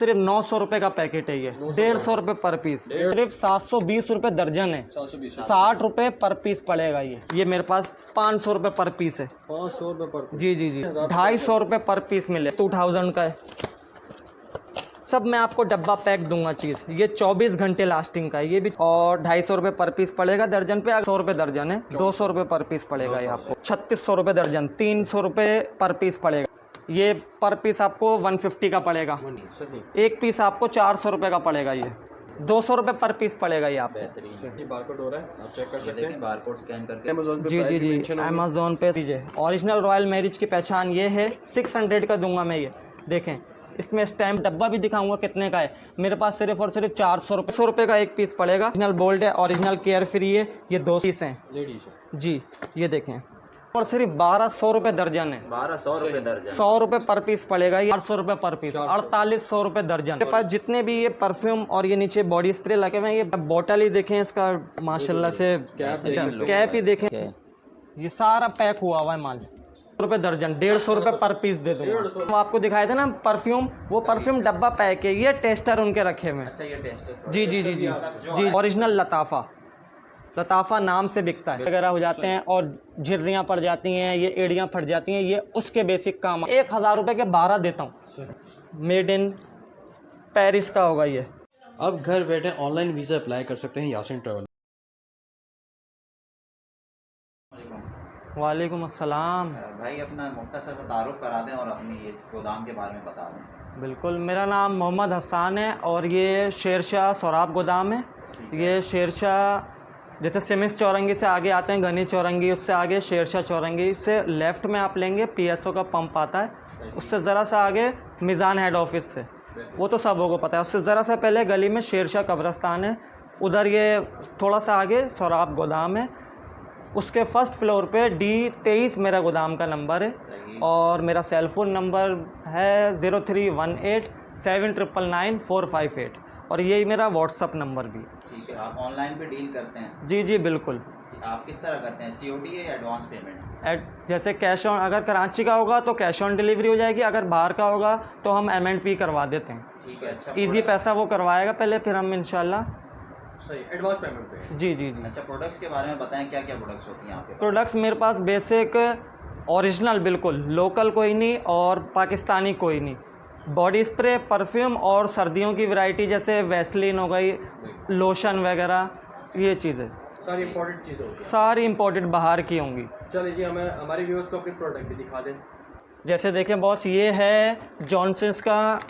सिर्फ 900 रुपये का पैकेट है ये, 150 रुपये पर पीस, सिर्फ 720 रुपये दर्जन है, 60 रुपये पर पीस पड़ेगा ये मेरे पास 500 रुपये पर पीस है, 500 रुपये पर पीस। जी 250 रुपये पर पीस मिले, 2000 का है। सब मैं आपको डब्बा पैक दूंगा चीज़, ये 24 घंटे लास्टिंग का है ये भी, और 250 रुपये पर पीस पड़ेगा दर्जन पे, 100 रुपये दर्जन है, 200 रुपये पर पीस पड़ेगा ये आपको, 3600 रुपये दर्जन, 300 रुपये पर पीस पड़ेगा ये, पर पीस आपको 150 का पड़ेगा, एक पीस आपको 400 रुपये का पड़ेगा ये, 200 रुपये पर पीस पड़ेगा ये आप। ये बारकोड हो रहा है, आप चेक कर सकते हैं, बारकोड स्कैन करके अमेज़न पे जी अमेज़ॉन पे दीजिए। ओरिजिनल रॉयल मैरिज की पहचान ये है, 600 का दूंगा मैं ये, देखें इसमें स्टैम्प डब्बा भी दिखाऊंगा कितने का है, मेरे पास सिर्फ और सिर्फ 400 रुपये का एक पीस पड़ेगा। ओरिजिनल बोल्ड है, ओरिजिनल केयर फ्री है, ये 2 पीस हैं लेडीज जी, ये देखें, और सिर्फ 1200 रुपये दर्जन है, 1200 रुपये दर्जन, 100 रुपये पर पीस पड़ेगा ये, 800 रुपये पर पीस, 4800 रुपये दर्जन। मेरे पास जितने भी ये परफ्यूम और ये नीचे बॉडी स्प्रे लगे हुए हैं, ये बोतल ही देखें इसका माशाल्लाह से, कैप ही देखें, ये सारा पैक हुआ है माल, रुपये दर्जन, 150 रुपये पर पीस दे दूँगा। वो आपको दिखाए थे ना परफ्यूम, वो परफ्यूम डब्बा पैक है, ये टेस्टर उनके रखे हुए हैं। अच्छा ये टेस्ट जी ओरिजिनल लताफ़ा नाम से बिकता है, वगैरह हो जाते हैं और झिर्रियाँ पड़ जाती हैं, ये एड़ियाँ फट जाती हैं, ये उसके बेसिक काम। 1000 रुपये के 12 देता हूँ, मेड इन पेरिस का होगा ये। अब घर बैठे ऑनलाइन वीज़ा अप्लाई कर सकते हैं यासीन ट्रैवल। वालेकुम अस्सलाम। भाई अपना मुख्तसर सा तारुफ करा दें और अपनी इस गोदाम के बारे में बता दें। बिल्कुल, मेरा नाम मोहम्मद हसन है और ये शेरशाह सोराब गोदाम है। ये शेरशाह जैसे सिमिस चौरंगी से आगे आते हैं, गनी चौरंगी, उससे आगे शेरशाह चौरंगी से लेफ़्ट में आप लेंगे, PSO का पंप आता है, उससे ज़रा सा आगे मिज़ान हेड ऑफिस से, वो तो सबों को पता है, उससे ज़रा सा पहले गली में शेरशाह कब्रस्तान है, उधर ये थोड़ा सा आगे सोराब गोदाम है, उसके फर्स्ट फ्लोर पे D23 मेरा गोदाम का नंबर है, और मेरा सेल फ़ोन नंबर है 031879999458, और यही मेरा व्हाट्सअप नंबर भी। ठीक है, आप ऑनलाइन पे डील करते हैं? जी बिल्कुल। आप किस तरह करते हैं, COD है या एडवांस पेमेंट? जैसे कैश ऑन, अगर कराची का होगा तो कैश ऑन डिलीवरी हो जाएगी, अगर बाहर का होगा तो हम M&P करवा देते हैं। ठीक है, अच्छा ईजी पैसा वो करवाएगा पहले, फिर हम इंशाल्लाह सही एडवांस पेमेंट पे। जी। अच्छा, प्रोडक्ट्स के बारे में बताएं, क्या क्या प्रोडक्ट्स होती हैं आपके पास? प्रोडक्ट्स मेरे पास बेसिक ओरिजिनल, बिल्कुल लोकल कोई नहीं और पाकिस्तानी कोई नहीं, बॉडी स्प्रे, परफ्यूम और सर्दियों की वैरायटी जैसे वैसलीन हो गई, लोशन वगैरह, ये चीज़ें सारी इंपॉर्टेंट चीज़ होगी, सारी इंपोर्टेड बाहर की होंगी। चलिए जी, हमें हमारे व्यूअर्स को अपनी प्रोडक्ट भी दिखा दें। जैसे देखें बॉस, ये है जॉनसन्स का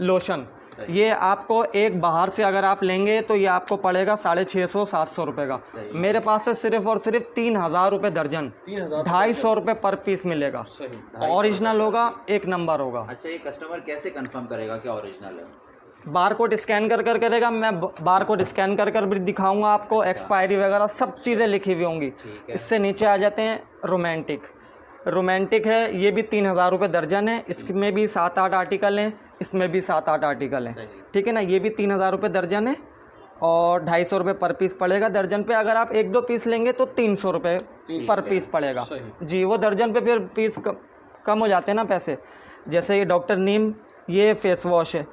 लोशन, ये आपको एक बाहर से अगर आप लेंगे तो ये आपको पड़ेगा 650-700 रुपये का, मेरे पास से सिर्फ और सिर्फ 3000 रुपये दर्जन, 250 रुपये पर पीस मिलेगा, ओरिजिनल होगा, एक नंबर होगा। अच्छा, ये कस्टमर कैसे कंफर्म करेगा कि ओरिजिनल है? बारकोड स्कैन कर करेगा, मैं बारकोड स्कैन कर भी दिखाऊंगा आपको, एक्सपायरी वगैरह सब चीज़ें लिखी हुई होंगी। इससे नीचे आ जाते हैं रोमांटिक है, ये भी 3000 रुपये दर्जन है, इसमें भी 7-8 आर्टिकल हैं, इसमें भी 7-8 आर्टिकल हैं, ठीक है ना, ये भी 3000 रुपये दर्जन है और 250 रुपये पर पीस पड़ेगा दर्जन पे। अगर आप 1-2 पीस लेंगे तो 300 रुपये पर पीस पड़ेगा जी, वो दर्जन पे फिर पीस कम हो जाते हैं ना पैसे। जैसे ये डॉक्टर नीम, ये फेस वॉश है,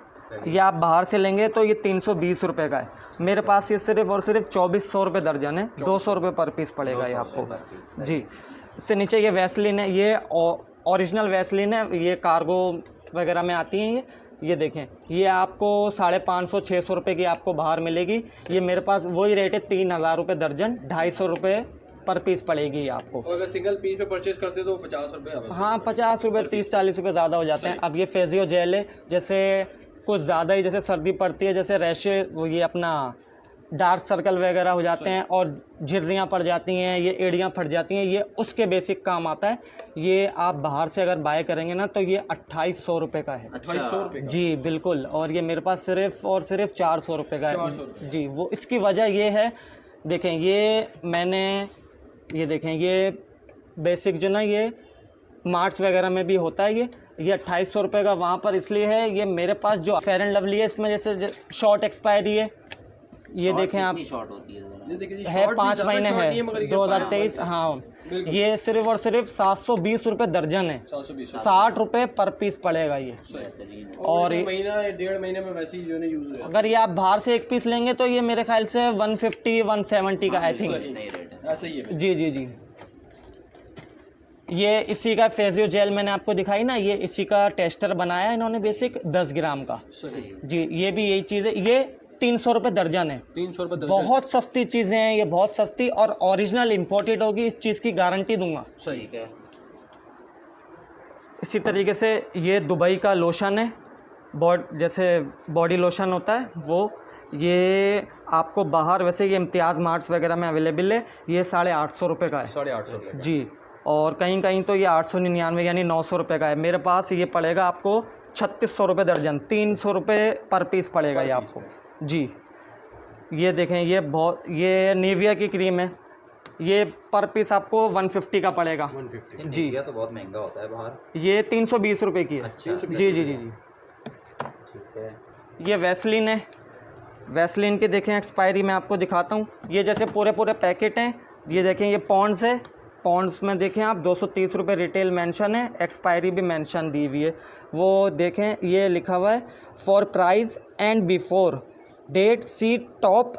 ये आप बाहर से लेंगे तो ये 320 रुपये का है, मेरे पास ये सिर्फ और सिर्फ 2400 रुपये दर्जन है, 200 रुपये पर पीस पड़ेगा ये आपको जी। इससे नीचे ये वैसलीन है, ये ओरिजिनल वैसलीन है, ये कार्गो वगैरह में आती हैं ये देखें, ये आपको 550-600 रुपये की आपको बाहर मिलेगी, ये मेरे पास वही रेट है 3000 रुपये दर्जन, 250 रुपये पर पीस पड़ेगी ये आपको। और अगर सिंगल पीस पे परचेज करते तो 50 रुपये, हाँ 50 रुपये, 30-40 रुपये ज़्यादा हो जाते हैं। अब ये फेजियो जेल है, जैसे कुछ ज़्यादा ही जैसे सर्दी पड़ती है, जैसे रैशे, ये अपना डार्क सर्कल वगैरह हो जाते हैं और झिर्रियाँ पड़ जाती हैं, ये एड़ियाँ फट जाती हैं, ये उसके बेसिक काम आता है। ये आप बाहर से अगर बाय करेंगे ना तो ये 2800 रुपये का है। 2800 रुपये जी बिल्कुल, और ये मेरे पास सिर्फ और सिर्फ 400 रुपये का है जी। वो इसकी वजह ये है, देखें ये मैंने, ये देखें ये बेसिक जो ना ये मार्ट्स वगैरह में भी होता है, ये 2800 रुपये का वहाँ पर इसलिए है, ये मेरे पास जो फेयर एंड लवली है इसमें जैसे शॉर्ट एक्सपायरी है, ये देखें आप, शॉर्ट होती है है 5 महीने है 2023, हाँ ये सिर्फ और सिर्फ 720 रुपये दर्जन है, 720 60 रुपये पर पीस पड़ेगा ये। और महीना 1.5 महीने में वैसे ही जो है यूज़ हो अगर ये आप बाहर से एक पीस लेंगे तो ये मेरे ख्याल से 150-170 का आई थिंक। नई रेट है। ऐसे ही है। जी जी जी। ये इसी का फेजियो जेल मैंने आपको दिखाई ना, ये इसी का टेस्टर बनाया है इन्होंने बेसिक 10 ग्राम का। सही। जी ये भी यही चीज़ है, ये 300 रुपये दर्जन है। 300 रुपये दर्जन। बहुत सस्ती चीज़ें हैं ये, बहुत सस्ती और ओरिजिनल इम्पोर्टेड होगी, इस चीज़ की गारंटी दूंगा। सही ठीक है। इसी तरीके से ये दुबई का लोशन है, जैसे बॉडी लोशन होता है वो, ये आपको बाहर वैसे ये इम्तियाज़ मार्ट्स वगैरह में अवेलेबल है, ये 850 रुपये का है। 850 जी, और कहीं कहीं तो ये 899 यानी 900 रुपये का है। मेरे पास ये पड़ेगा आपको 3600 रुपये दर्जन, 300 रुपये पर पीस पड़ेगा ये आपको। जी ये देखें, ये निविया की क्रीम है, ये पर पीस आपको 150 का पड़ेगा। 150। जी। ये तो बहुत महंगा होता है बाहर। ये 320 रुपये की है। अच्छा। जी जी जी जी। ठीक है। ये वैसलीन है, वैसलीन के देखें एक्सपायरी मैं आपको दिखाता हूँ। ये जैसे पूरे पैकेट हैं, ये देखें ये पॉन्ड्स है, पॉन्ड्स में देखें आप 230 रुपये रिटेल मेंशन है, एक्सपायरी भी मेंशन दी हुई है। वो देखें ये लिखा हुआ है for price and before date see top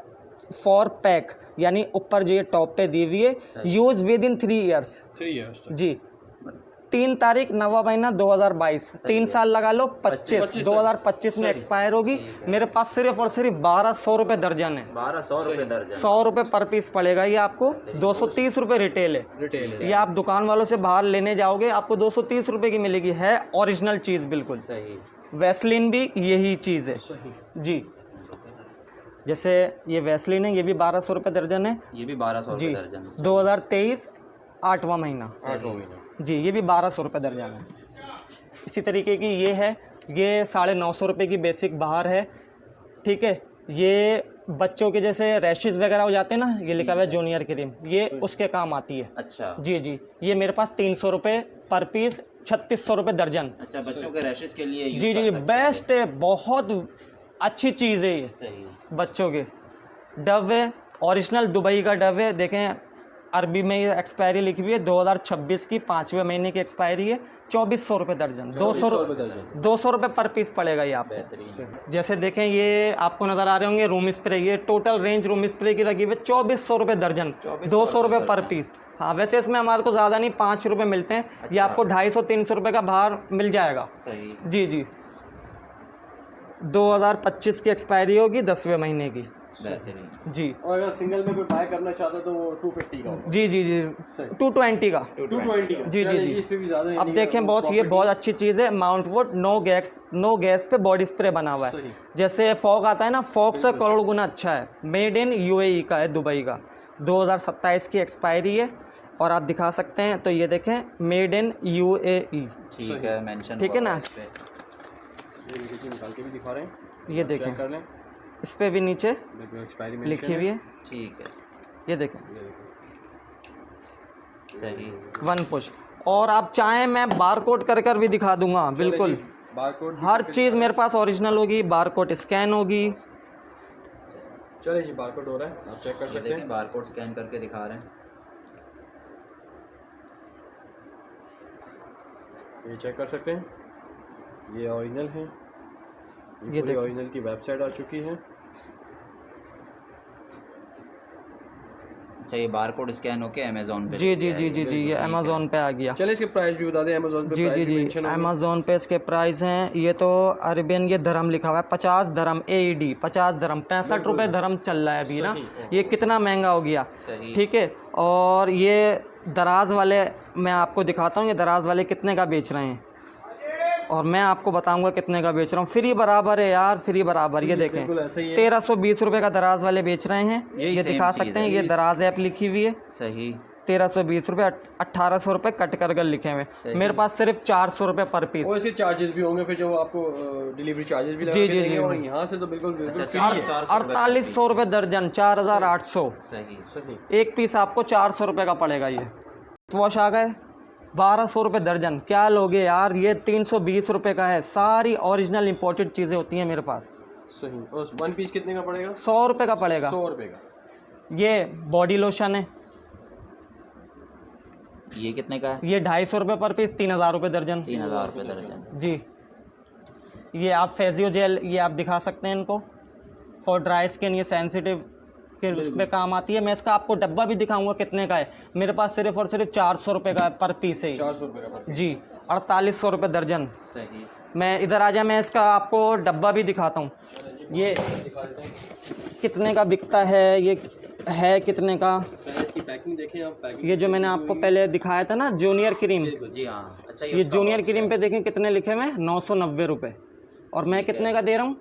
for pack, यानी ऊपर जो ये टॉप पे दी हुई है, use within 3 years. 3 years. जी 3 तारीख 9वां महीना 2022, 3 साल लगा लो, 2025 में एक्सपायर होगी। मेरे पास सिर्फ और सिर्फ 1200 रुपये दर्जन है, 1200 रुपये दर्जन। 100 रुपये पर पीस पड़ेगा ये आपको। 230 रुपये रिटेल है। रिटेल है। ये आप दुकान वालों से बाहर लेने जाओगे आपको 230 रुपये की मिलेगी, है ओरिजिनल चीज़ बिल्कुल। सही। वैसलीन भी यही चीज़ है। सही। जी जैसे ये वैसलीन है, ये भी 1200 रुपये दर्जन है। ये भी 1200 जी रुपये दर्जन। 2023 8वां महीना। 8वां महीना। जी ये भी 1200 रुपये दर्जन है। इसी तरीके की ये है, ये 950 रुपये की बेसिक बाहर है। ठीक है, ये बच्चों के जैसे रैशेज़ वगैरह हो जाते हैं ना, ये लिखा हुआ है जूनियर क्रीम, ये उसके काम आती है। अच्छा। जी जी, ये मेरे पास 300 रुपये पर पीस, 3600 रुपये दर्जन। अच्छा, बच्चों के रैशेस के लिए यूज़ जी जी कर जी, सकते हैं। बेस्ट है, बहुत अच्छी चीज़ है ये सही। बच्चों के। डव है, ओरिजिनल दुबई का डव है, देखें अरबी में ये एक्सपायरी लिखी हुई है 2026 की, 5वें महीने की एक्सपायरी है। 2400 रुपये दर्जन, 200 रुपये पर पीस पड़ेगा ये आपको। बेहतरीन। जैसे देखें ये आपको नज़र आ रहे होंगे रूम स्प्रे, ये टोटल रेंज रूम स्प्रे की लगी हुई है 2400 रुपये दर्जन, 200 रुपये पर पीस। हाँ वैसे इसमें हमारे को ज़्यादा नहीं 5 रुपये मिलते हैं, ये आपको 250-300 रुपये का बाहर मिल जाएगा। सही। जी जी, 2025 की एक्सपायरी होगी, 10वें महीने की। बेहतरीन। जी। और अगर सिंगल में कोई बाय करना चाहता है तो वो 250 का होगा। जी जी जी, 220 का। 220 का। जी जी जी। इस पे भी ज़्यादा अब देखें बहुत, ये बहुत अच्छी चीज़ है, माउंट वुड नो गैस पे बॉडी स्प्रे बना हुआ है। सही। जैसे फॉग आता है ना, फॉग से करोड़ गुना अच्छा है। मेड इन UAE का है, दुबई का, 2027 की एक्सपायरी है। और आप दिखा सकते हैं तो ये देखें मेड इन UAE। ठीक है, मेंशन ठीक है ना? ये नीचे निकाल के भी दिखा रहे हैं, ये देखें, चेक कर लें। इस पे भी नीचे देखो एक्सपायरी में लिखी हुई है, ठीक है। ये देखें सही। 1 पुश। और आप चाहें मैं बार कोड कर भी दिखा दूंगा, बिल्कुल बारकोड हर चीज़ मेरे पास ओरिजिनल होगी, बार कोड स्कैन होगी। चलिए जी, बारकोड हो रहा है, आप चेक कर ये सकते देखें, हैं। बारकोड स्कैन करके दिखा रहे हैं। ये चेक कर सकते हैं, ये ओरिजिनल है, ये पूरी ओरिजिनल की वेबसाइट आ चुकी है। अच्छा, ये बारकोड स्कैन होके अमेज़ॉन पे जी जी जी जी जी, ये अमेज़ोन पे आ गया। चलिए इसके प्राइस भी बता दें, अमेज़ॉन पे जी प्राइस जी भी जी, मेंशन होंगे। अमेज़ोन पे इसके प्राइस हैं, ये तो अरबियन ये धर्म लिखा हुआ है, 50 धर्म AED, 50 धर्म, 65 रुपये धर्म चल रहा है अभी ना, ये कितना महंगा हो गया। सही। ठीक है, और ये दराज वाले मैं आपको दिखाता हूँ, ये दराज वाले कितने का बेच रहे हैं और मैं आपको बताऊंगा कितने का बेच रहा हूँ। फ्री बराबर है यार, फ्री बराबर। ये देखें बिल्कुल ऐसा ही है। 1320 रुपये का दराज वाले बेच रहे हैं, यही ये same दिखा चीज़ सकते हैं, है। ये दराज ऐप लिखी हुई है। सही। 1320 रुपये, 1800 रुपये कट कर लिखे हुए। मेरे पास सिर्फ 400 रुपये पर पीस। और इसके चार्जेस भी होंगे, फिर जो आपको डिलीवरी चार्जेस भी लगा जी, के जी, देंगे। जी। और यहाँ से तो बिल्कुल अच्छा, फ्री है। 4800 रुपये दर्जन, 4800। सही। सही। एक पीस आपको 400 रुपये का पड़ेगा। ये वॉश आ गए 1200 रुपये दर्जन, क्या लोगे यार, ये 320 रुपये का है। सारी ओरिजिनल इंपोर्टेड चीज़ें होती हैं मेरे पास। सही। और 1 पीस कितने का पड़ेगा? 100 रुपये का पड़ेगा। 100 रुपये का। ये बॉडी लोशन है, ये कितने का है? ये 250 रुपये पर पीस, 3000 रुपये दर्जन। 3000 रुपये दर्जन। जी। ये आप फेजियो जेल, ये आप दिखा सकते हैं इनको, फॉर ड्राई स्किन, ये सेंसिटिव के उस पर काम आती है। मैं इसका आपको डब्बा भी दिखाऊंगा कितने का है। मेरे पास सिर्फ और सिर्फ 400 रुपये का पर पीस है। 400 रुपये का पर जी, 4800 रुपये दर्जन। सही। मैं इधर आ जाए, मैं इसका आपको डब्बा भी दिखाता हूँ। ये कितने का बिकता है, ये है कितने का। पहले इसकी पैकिंग देखें आप। पैकिंग ये जो मैंने आपको पहले दिखाया था ना, जूनियर क्रीम, जी हाँ। अच्छा, ये जूनियर क्रीम पे देखें कितने लिखे हुए हैं, 990 रुपये। और मैं कितने का दे रहा हूँ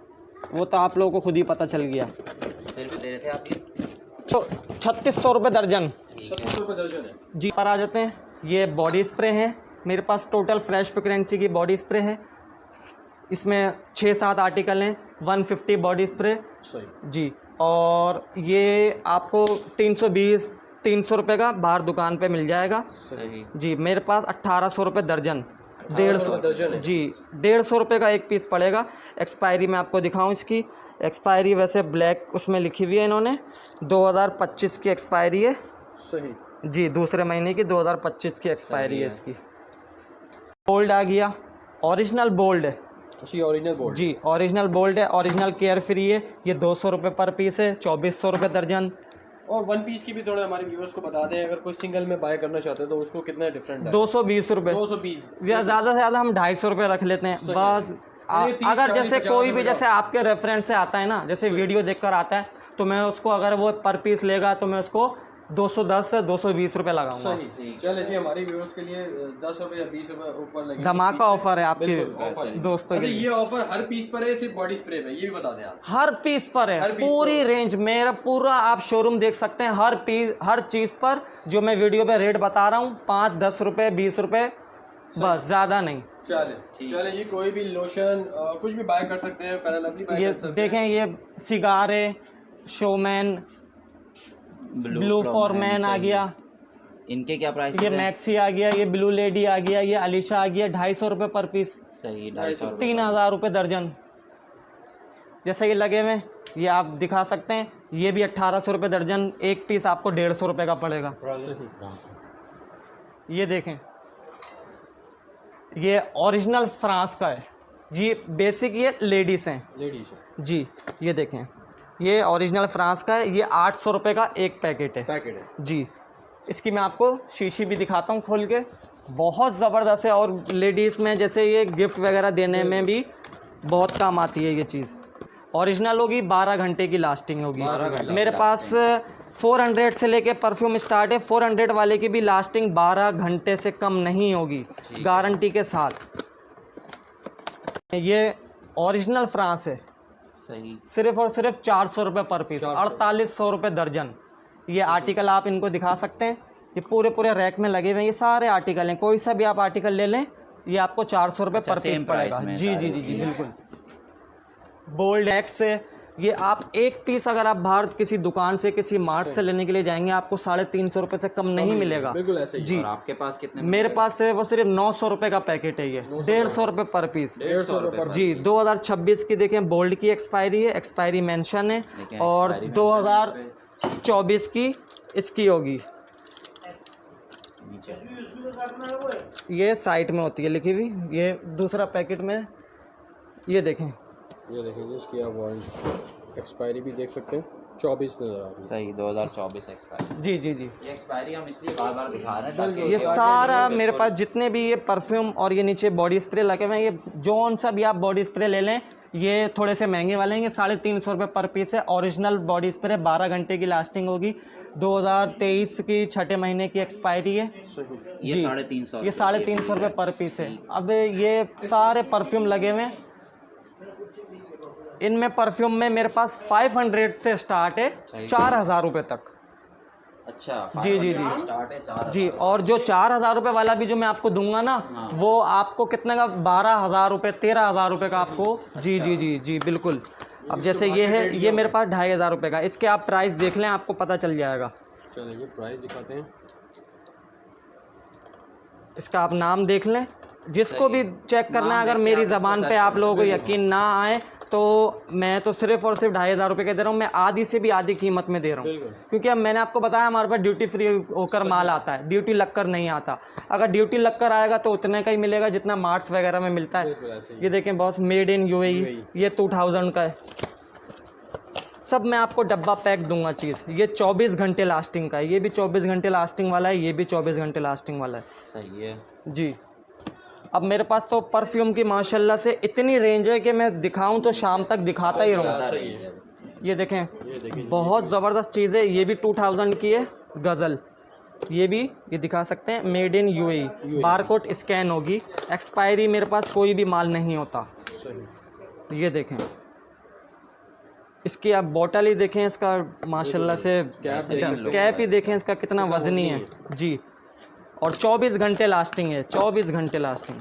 वो तो आप लोगों को खुद ही पता चल गया। फिर भी दे रहे थे आप ये? तो 3600 रुपये दर्जन। 3600 रुपये दर्जन है जी। पर आ जाते हैं, ये बॉडी स्प्रे है मेरे पास, टोटल फ्रेश फ्रेग्रेंसी की बॉडी स्प्रे है। इसमें 6-7 आर्टिकल हैं, 150 बॉडी स्प्रे। सही जी। और ये आपको 320-300 रुपये का बाहर दुकान पे मिल जाएगा। सही। जी। मेरे पास 1800 रुपये दर्जन, 150 दर्जन है। जी, 150 रुपये का एक पीस पड़ेगा। एक्सपायरी मैं आपको दिखाऊं, इसकी एक्सपायरी वैसे ब्लैक उसमें लिखी हुई है, इन्होंने 2025 की एक्सपायरी है। सही जी, दूसरे महीने की 2025 की एक्सपायरी सही है है। इसकी। बोल्ड आ गया, ओरिजिनल बोल्ड है। अच्छी ओरिजिनल बोर्ड। जी, ओरिजिनल बोल्ड है, ओरिजिनल केयर फ्री है। ये 200 रुपये पर पीस है, 2400 रुपये दर्जन। और वन पीस की भी थोड़ा हमारे व्यूअर्स को बता दें, अगर कोई सिंगल में बाय करना चाहते हैं तो उसको कितना डिफरेंट है? 220 रुपये। 220 या ज़्यादा से ज़्यादा हम 250 रुपये रख लेते हैं बस। ये 30, अगर 40, जैसे 50 कोई भी रुपये जैसे आपके रेफरेंस से आता है ना, जैसे वीडियो देखकर आता है, तो मैं उसको अगर वो पर पीस लेगा तो मैं उसको 210 से 220 रुपये लगाऊंगा। सही। चले जी, हमारे व्यूअर्स के लिए 10 रुपये या 20 रुपये ऊपर लगे। धमाका ऑफर है आपके बिल्कुल, ऑफर है। दोस्तों के अच्छा, लिए। ये ऑफर हर पीस पर है सिर्फ बॉडी स्प्रे पे? ये भी बता दें आप। हर पीस पर है, हर पीस पूरी रेंज, मेरा पूरा आप शोरूम देख सकते हैं। हर पीस, हर चीज़ पर जो मैं वीडियो पे रेट बता रहा हूँ, 5-10 रुपये 20 रुपये, बस, ज़्यादा नहीं। चले जी, कोई भी लोशन कुछ भी बाय कर सकते हैं, फेयर लवली बाय ये कर सकते देखें, ये सिगार है, शोमैन, ब्लू फॉरमैन आ गया, इनके क्या प्राइस ये है? मैक्सी आ गया, ये ब्लू लेडी आ गया, ये अलीशा आ गया। 250 रुपये पर पीस, सही। 250 3000 रुपये दर्जन। जैसे ये लगे हुए, ये आप दिखा सकते हैं, ये भी 1800 रुपये दर्जन। एक पीस आपको 150 रुपये का पड़ेगा। ये देखें, ये ओरिजिनल फ्रांस का है जी। बेसिक ये लेडीज़ हैं लेडीज जी। ये देखें, ये ओरिजिनल फ्रांस का है। ये 800 रुपये का एक पैकेट है पैकेट है। जी। इसकी मैं आपको शीशी भी दिखाता हूँ खोल के, बहुत ज़बरदस्त है। और लेडीज़ में जैसे ये गिफ्ट वगैरह देने में भी बहुत काम आती है ये चीज़। ओरिजिनल होगी, 12 घंटे की लास्टिंग होगी। 12 घंटे मेरे पास 400 से लेके परफ्यूम स्टार्ट है। 400 वाले की भी लास्टिंग 12 घंटे से कम नहीं होगी, गारंटी के साथ। ये ओरिजिनल फ्रांस है। सही। सिर्फ और सिर्फ 400 रुपये पर पीस, 4800 रुपये दर्जन। ये आर्टिकल आप इनको दिखा सकते हैं, ये पूरे रैक में लगे हुए हैं। ये सारे आर्टिकल हैं, कोई सा भी आप आर्टिकल ले लें, ये आपको 400 रुपये पर पीस पड़ेगा। जी जी जी जी, बिल्कुल। बोल्ड एक्स है, ये आप एक पीस अगर आप बाहर किसी दुकान से, किसी मार्ट से लेने के लिए जाएंगे, आपको 350 रुपये से कम नहीं मिलेगा। बिल्कुल ऐसे ही। जी। और आपके पास कितने? मेरे पास है वो सिर्फ 900 रुपये का पैकेट है। ये 150 रुपये पर पीस। 150 रुपये पर। जी। 2026 की देखें, बोल्ड की एक्सपायरी है, एक्सपायरी मेंशन है। लेकिन और expiry 2024 की इसकी होगी। नीचे। ये साइट में होती है लिखी हुई, ये दूसरा पैकेट में। ये देखें, ये देखेंगे इसकी आप वारंटी एक्सपायरी भी देख सकते हैं, 24 नजर आ रही है। सही। 2024 एक्सपायरी। जी जी जी। ये एक्सपायरी हम इसलिए बार दिखा रहे हैं ताकि ये सारा मेरे पास जितने भी ये परफ्यूम और ये नीचे बॉडी स्प्रे लगे हुए हैं, ये जौन सा भी आप बॉडी स्प्रे ले लें, ये थोड़े से महंगे वाले हैं। ये 350 रुपये पर पीस है। ओरिजिनल बॉडी स्प्रे, 12 घंटे की लास्टिंग होगी। 2023 की 6ठे महीने की एक्सपायरी है। ये जी। 350। ये 350 रुपये पर पीस है। अब ये सारे परफ्यूम लगे हुए हैं। इनमें परफ्यूम में मेरे पास 500 से स्टार्ट है, 4000 रुपये तक। अच्छा। जी जी जी स्टार्ट है 4। जी। और जो 4000 रुपये वाला भी जो मैं आपको दूंगा ना, वो आपको कितने का, 12000 रुपये, 13000 रुपये का आपको। जी जी जी जी, बिल्कुल। अब जैसे ये है, ये मेरे पास 2500 रुपये का। इसके आप प्राइस देख लें, आपको पता चल जाएगा। चलिए प्राइस दिखाते हैं। इसका आप नाम देख लें, जिसको भी चेक करना है। अगर मेरी ज़बान पे आप लोगों को यकीन ना आए तो मैं तो सिर्फ और सिर्फ 2500 रुपये का दे रहा हूँ। मैं आधी से भी आधी कीमत में दे रहा हूँ, बिल्कुल। क्योंकि अब मैंने आपको बताया हमारे पास ड्यूटी फ्री होकर माल आता है, ड्यूटी लगकर नहीं आता। अगर ड्यूटी लगकर आएगा तो उतने का ही मिलेगा जितना मार्ट्स वगैरह में मिलता है। बिल्कुल ऐसे ही। ये देखें बॉस, मेड इन यूएई, ये 2000 का है। सब मैं आपको डब्बा पैक दूंगा चीज़। ये 24 घंटे लास्टिंग का है, ये भी 24 घंटे लास्टिंग वाला है, ये भी 24 घंटे लास्टिंग वाला है। सही है। जी। अब मेरे पास तो परफ्यूम की माशाल्लाह से इतनी रेंज है कि मैं दिखाऊं तो शाम तक दिखाता ही रहूँगा। ज़्यादा रही है। ये देखें, ये देखिए बहुत ज़बरदस्त चीज़ है। ये भी 2000 की है गज़ल, ये भी ये दिखा सकते हैं, made in UAE, barcode scan होगी, एक्सपायरी मेरे पास कोई भी माल नहीं होता। सही। ये देखें, इसकी आप बॉटल ही देखें, इसका माशाल्लाह से कैप ही देखें, इसका कितना वजनी है जी। और 24 घंटे लास्टिंग है, 24 घंटे लास्टिंग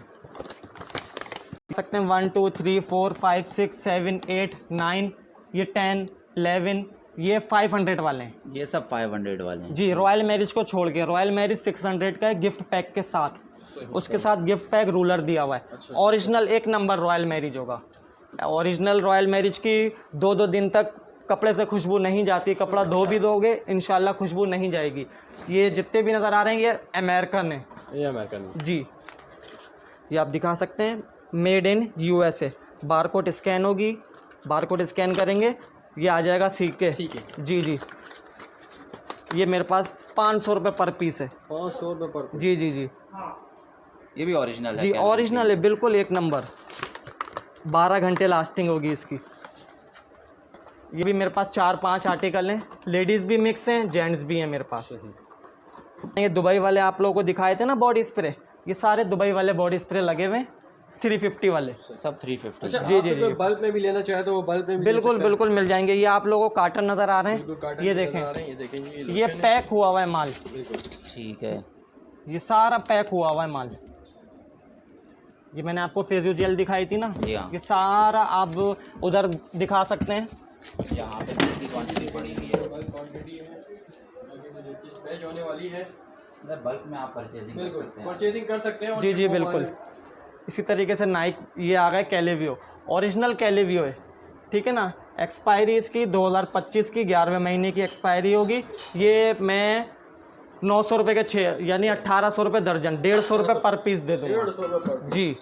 सकते हैं। 1 2 3 4 5 6 7 8 9, ये 10 11, ये 500 वाले हैं ये सब 500 वाले हैं। जी। रॉयल मैरिज को छोड़ के, रॉयल मैरिज 600 का है गिफ्ट पैक के साथ, उसके साथ गिफ्ट पैक रूलर दिया हुआ है। ओरिजिनल एक नंबर रॉयल मैरिज होगा। ओरिजिनल रॉयल मैरिज की 2-2 दिन तक कपड़े से खुशबू नहीं जाती, कपड़ा धो भी दोगे इंशाल्लाह खुशबू नहीं जाएगी। ये जितने भी नज़र आ रहे हैं ये अमेरिकन है ये अमेरिकन जी। ये आप दिखा सकते हैं, made in USA, barcode scan होगी, बारकोड स्कैन करेंगे ये आ जाएगा सीके। ठीक है। जी जी। ये मेरे पास 500 रुपये पर पीस है। 500 रुपये पर जी जी जी ये भी ओरिजिनल है जी, क्या? ओरिजिनल है बिल्कुल एक नंबर। 12 घंटे लास्टिंग होगी इसकी। ये भी मेरे पास 4-5 आर्टिकल हैं, लेडीज़ भी मिक्स हैं, जेंट्स भी हैं मेरे पास। ये दुबई वाले आप लोगों को दिखाए थे ना बॉडी स्प्रे, ये सारे दुबई वाले बॉडी स्प्रे लगे हुए हैं, 350 वाले। सब 350। अच्छा, जी, जी जी, जी। बल्ब में भी लेना चाहे तो वो बल्ब में भी बिल्कुल बिल्कुल मिल जाएंगे। ये आप लोगों को कार्टन नज़र आ रहे बिल्कुल हैं, कार्टन ये नज़र देखें, आ रहे हैं, ये देखें ये पैक हुआ हुआ है माल, बिल्कुल ठीक है। ये सारा पैक हुआ हुआ है माल। ये मैंने आपको फेजियो जेल दिखाई थी ना, जी हाँ। ये सारा आप उधर दिखा सकते हैं। यहाँ पे भी इसकी क्वांटिटी बड़ी हुई है। बल्ब क्वांटिटी है जो डिस्पैच होने वाली है, बल्क में आप परचेजिंग कर बिल्कुल सकते हैं। परचेजिंग कर सकते हैं। और जी जी बिल्कुल। इसी तरीके से नाइक, ये आ गया कैलेवियो, ओरिजिनल कैलेवियो है, ठीक है ना। एक्सपायरी इसकी 2025 की 11वें महीने की एक्सपायरी होगी। ये मैं 900 रुपये के 6 यानी 1800 रुपये दर्जन, 150 रुपये पर पीस दे दूँगा 150 रुपये पर जी।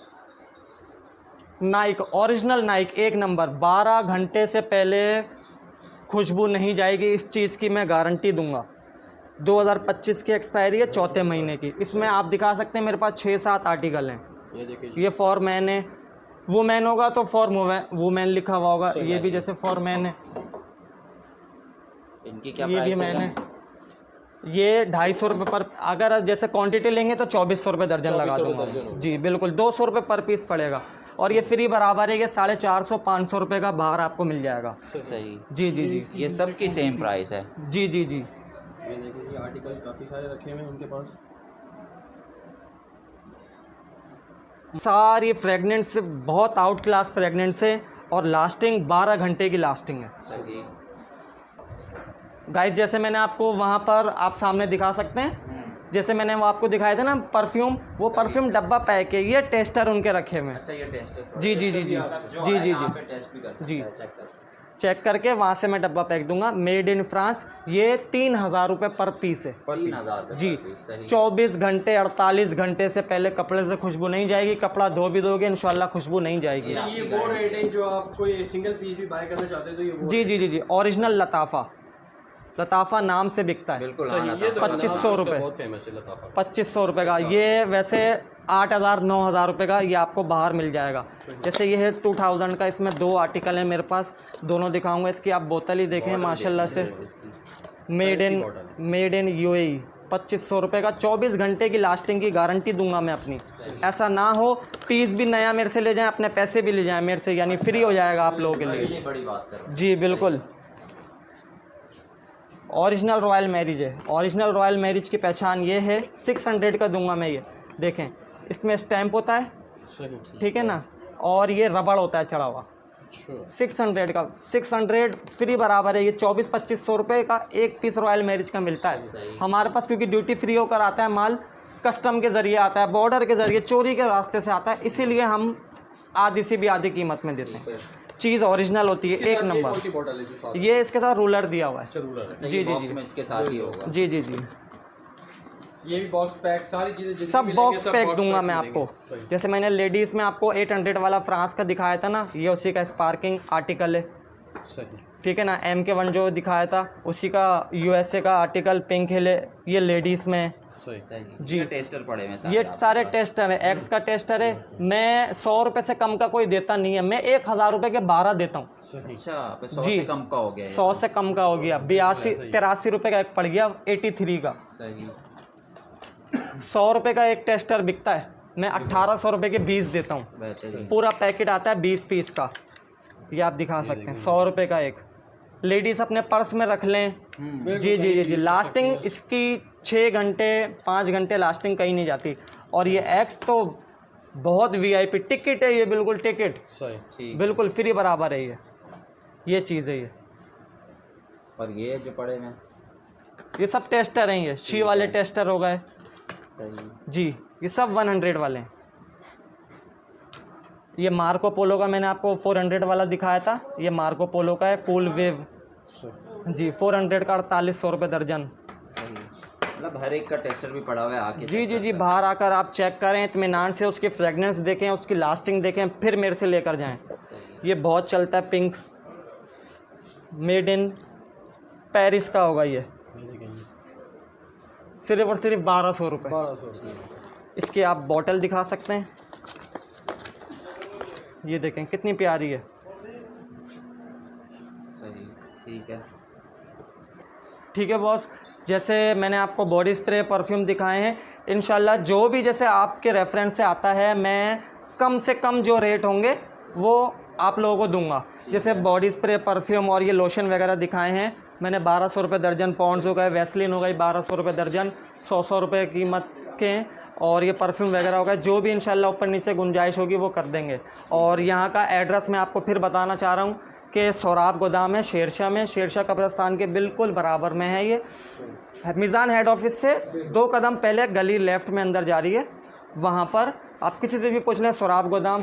नाइक, ओरिजिनल नाइक एक नंबर, 12 घंटे से पहले खुशबू नहीं जाएगी, इस चीज़ की मैं गारंटी दूंगा। 2025 की एक्सपायरी है, 4थे महीने की। इसमें आप दिखा सकते हैं मेरे पास 6-7 आर्टिकल हैं। ये देखिए ये फॉर मैन है, वुमेन होगा तो फॉर वुमेन लिखा हुआ होगा, ये भी जैसे फॉर मैन है, इनकी क्या ये भी प्राइस मैन है? है। ये 250 रुपये पर, अगर जैसे क्वांटिटी लेंगे तो 2400 रुपये दर्जन लगा 2400 दूंगा दर्जन होगा। जी बिल्कुल। 200 रुपये पर पीस पड़ेगा और ये फ्री बराबर है, ये 450-500 रुपये का बाहर आपको मिल जाएगा। सही। जी जी जी ये सब की सेम प्राइस है। जी जी जी। ये देखिए, ये आर्टिकल काफ़ी सारे रखे हुए हैं उनके पास। सारी फ्रेगनेंस बहुत आउट क्लास फ्रेगनेंस है और लास्टिंग 12 घंटे की लास्टिंग है सही। गाइस। जैसे मैंने आपको वहाँ पर आप सामने दिखा सकते हैं, जैसे मैंने वो आपको दिखाया था ना परफ्यूम, वो परफ्यूम डब्बा पैक है, ये टेस्टर उनके रखे हुए हैं। अच्छा, ये टेस्ट जी जी जी जी जी जी जी टेस्ट भी कर सकते जी। हैं, चेक कर सकते हैं। चेक करके वहाँ से मैं डब्बा पैक दूंगा, मेड इन फ्रांस। ये 3000 रुपये पर पीस है 3000 रुपये जी। पर पीस, सही। 24 घंटे 48 घंटे से पहले कपड़े से खुशबू नहीं जाएगी, कपड़ा धो भी दोगे इंशाल्लाह खुशबू नहीं जाएगी। ये वो रेट है जो आप कोई सिंगल पीस भी बाय करना चाहते हैं तो ये वो जी जी जी जी। ओरिजिनल लताफ़ा, लताफ़ा नाम से बिकता है, बिल्कुल सही। हाँ, ये तो 2500 रुपये, बहुत फेमस है लताफा। 2500 रुपये का। ये वैसे 8000-9000 रुपये का ये आपको बाहर मिल जाएगा। जैसे ये है 2000 का, इसमें 2 आर्टिकल हैं मेरे पास, दोनों दिखाऊंगा। इसकी आप बोतल ही देखें माशाल्लाह से, मेड इन यूएई, 2500 रुपये का। 24 घंटे की लास्टिंग की गारंटी दूंगा मैं अपनी। ऐसा ना हो पीस भी नया मेरे से ले जाएं, अपने पैसे भी ले जाएं मेरे से, यानी फ्री हो जाएगा आप लोगों के लिए। ये बड़ी बात कर रहा हूँ। जी बिल्कुल। ओरिजिनल रॉयल मैरिज है, ओरिजिनल रॉयल मैरिज की पहचान ये है। 600 का दूंगा मैं। ये देखें, इसमें स्टैंप होता है, सही। ठीक है ना, और ये रबड़ होता है चढ़ा हुआ। अच्छा, 600 का, 600 फ्री बराबर है। ये 24-2500 रुपये का एक पीस रॉयल मैरिज का मिलता है हमारे पास, क्योंकि ड्यूटी फ्री होकर आता है माल, कस्टम के ज़रिए आता है, बॉर्डर के ज़रिए, चोरी के रास्ते से आता है, इसीलिए हम आधी से भी आधी कीमत में देते हैं। चीज़ ओरिजिनल होती है, एक कौन नंबर। सी बॉटल है जो साथ ये इसके साथ रूलर दिया हुआ है। जरूर अच्छा, जी, ये जी, बॉक्स जी। में इसके साथ ही होगा। जी जी जी, ये भी बॉक्स पैक सारी चीजें जितनी सब भी लेंगे, बॉक्स सब पैक box दूंगा पैक मैं मिलेंगे। आपको। सही। जैसे मैंने लेडीज़ में आपको 800 वाला फ्रांस का दिखाया था ना, ये उसी का स्पार्किंग आर्टिकल है, सही ठीक है ना। MK1 जो दिखाया था उसी का USA का आर्टिकल पिंक हिल है, ये लेडीज़ में है। सही सही जी। ये टेस्टर पड़े हुए हैं ये आपके सारे पास। टेस्टर है, एक्स का टेस्टर है। मैं 100 रुपये से कम का कोई देता नहीं है, मैं 1000 रुपये के 12 देता हूँ। सही अच्छा, तो 100 जी। से कम का हो गया ये 100 तो। से कम का हो गया, 83 रुपये का एक पड़ गया, 83 का। सही 100 रुपये का एक टेस्टर बिकता है, मैं 1800 रुपये के 20 देता हूँ। बेहतरीन। पूरा पैकेट आता है 20 पीस का, ये आप दिखा सकते हैं। 100 रुपये का एक, लेडीज़ अपने पर्स में रख लें। जी जी जी जी, लास्टिंग इसकी 6 घंटे 5 घंटे लास्टिंग कहीं नहीं जाती। और ये एक्स तो बहुत VIP टिकट है, ये बिल्कुल टिकट, सही ठीक। बिल्कुल फ्री बराबर है ये चीज़ है ये। और ये जो पड़े हुए हैं ये सब टेस्टर हैं, ये शी वाले टेस्टर हो गए सही। जी, ये सब 100 वाले हैं। ये मार्को पोलो का मैंने आपको 400 वाला दिखाया था, ये मार्को पोलो का है, कूल वेव जी, 400 का 4800 रुपये दर्जन। सही, मतलब हर एक का टेस्टर भी पड़ा हुआ है आके जी check जी कर जी, सकते बाहर आकर आप चेक करें, इत्मीनान से उसकी फ्रेगनेंस देखें, उसकी लास्टिंग देखें, फिर मेरे से लेकर जाएं। हैं। सही ये बहुत चलता है, पिंक मेड इन पेरिस का होगा ये, सिर्फ और सिर्फ 1200 रुपये। 1200 इसकी आप बॉटल दिखा सकते हैं, ये देखें कितनी प्यारी है। सही, ठीक है। ठीक है बॉस, जैसे मैंने आपको बॉडी स्प्रे परफ्यूम दिखाए हैं, इंशाल्लाह जो भी जैसे आपके रेफरेंस से आता है, मैं कम से कम जो रेट होंगे वो आप लोगों को दूंगा। जैसे बॉडी स्प्रे परफ्यूम और ये लोशन वगैरह दिखाए हैं, मैंने 1200 रुपये दर्जन, पॉन्ड्स हो गए, वैसलिन हो गई 1200 रुपये दर्जन, 100 रुपये कीमत के, और ये परफ्यूम वगैरह होगा, जो भी इंशाल्लाह ऊपर नीचे गुंजाइश होगी वो कर देंगे। और यहाँ का एड्रेस मैं आपको फिर बताना चाह रहा हूँ कि सोराब गोदाम है शेरशाह में, शेरशाह कब्रिस्तान के बिल्कुल बराबर में है ये। मिज़ान हेड ऑफिस से 2 कदम पहले गली लेफ़्ट में अंदर जा रही है, वहाँ पर आप किसी से भी पूछ लें सोराब गोदाम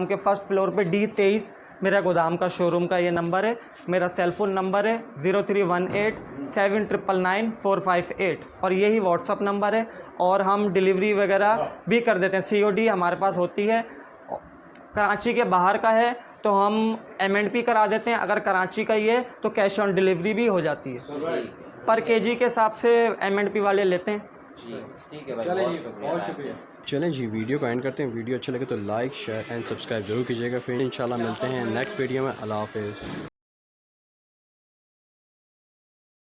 के फर्स्ट फ्लोर पे D23 मेरा गोदाम का शोरूम का ये नंबर है। मेरा सेलफ़ोन नंबर है 0318799458 और यही व्हाट्सअप नंबर है। और हम डिलीवरी वगैरह भी कर देते हैं, COD हमारे पास होती है। कराची के बाहर का है तो हम M&P करा देते हैं, अगर कराची का ही है तो कैश ऑन डिलीवरी भी हो जाती है। पर केजी के हिसाब से M&P वाले लेते हैं। जी, ठीक है भाई, चलें जी, बहुत बहुत शुक्रिया। चलें जी, वीडियो को एंड करते हैं। वीडियो अच्छा लगे तो लाइक शेयर एंड सब्सक्राइब जरूर कीजिएगा। फिर इंशाल्लाह मिलते हैं नेक्स्ट वीडियो में। अल्लाह हाफिज़।